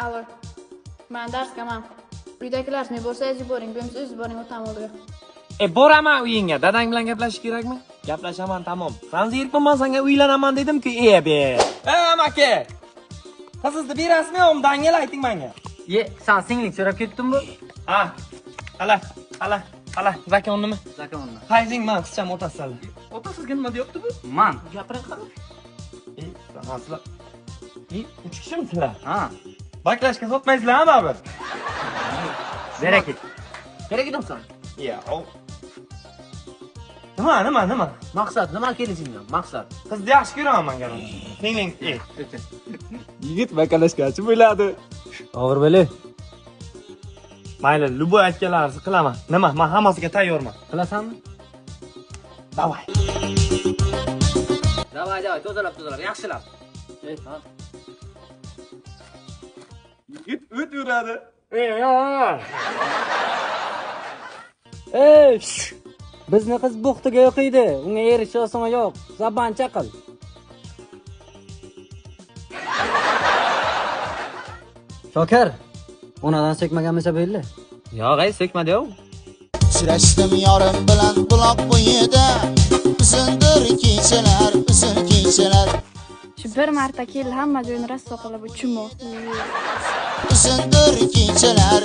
Alo. Men darsgaman. Uydagilar men bo'lsangiz yuboring, bo'lmasa o'zingiz boring o'tam oldiga. Boraman uyingga. Dadang bilan gaplashish kerakmi? Gaplashaman, tamom. San zerikman, men senga uylanaman dedim-ku, be. Amaki. Qizizni berasizmi, omdangel ayting menga. Sen singling so'rab ketding-bu? Ha. Ala, zakonnimi? Zakonni. Qayzing men qizcham otasizlar. Otasizga nima deyapti bu? Men. Gapiring qara. Sizlar. 3 kishimisizlar? Ha. Baklashga sotmaysizlarmi baribir? Berakit. Berakit olsan. Nima? Maqsad nima kelishingga? Maqsad. Qizni yaxshi ko'raman men ganim. Singling. Yigit bakalashgachi bo'ladi. Og'ir bo'li. Mayli, luboy aytganlaringizni qilaman. Nima? Men hammasiga tayyorman. Qilasanmi? Davay. Davay, tozalab, yaxshilab. Ha. Yigit o't uradi. Bizni qiz buxtiga o'qiydi. Unga erishish oson yo'q. Zabancha qil. Shokar, onadan sökmaganmisa belli. Yo'q, sökmadi-ku. Uchrashdim yorim bilan buloq bo'yida. Uzindir kechalar. Shu bir marta kel hamma joyni rasso qilib uchimo. Uzindir kechalar.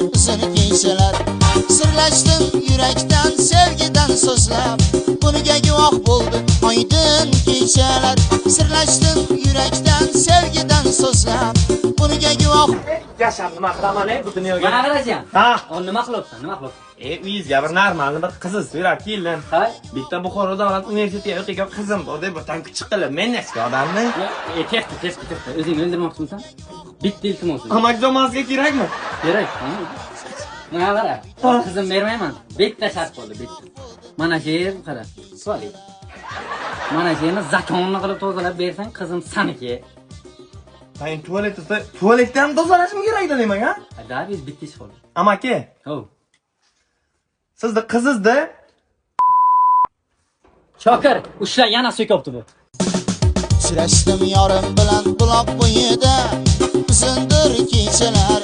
Sirlashdim yurakdan, sevgidan so'zlab. Buniga guvoh bo'ldi oydin kechalar. Sirlashdim yurakdan, sevgidan so'zlab. Buniga guvoh. Yashab nima qilaman bu dunyoga? Mana qarasang. Ha. On nima qilyapsan? Uyingizga bir normal bir qiziz so'rab keldim. Hay. Bitta Buxoro davlat universitetiga o'qigan qizim bor deb tan kuchuk qilib, men nechta odamni? Tez. O'zingni o'ldirmoqchimisan? Bitta iltimos. Amakzomasiga kerakmi? Kerak. Mana qara. Qizim bermayman. Bitta shart qoldi, bitta. Mana shu yer qara. Soli. Mana shu yerni zakonni qilib tozalab bersang, qizim saniki. Sen tualetdan tozalashim kerak demak, ha? Da, biz bitta ish qoldi. Amaki. Hov. Sizni qizizni Shokir, ushla yana so'kyapti bu. Uchrashdim yorim bilan buloq bo'yida. Uzindir kechalar.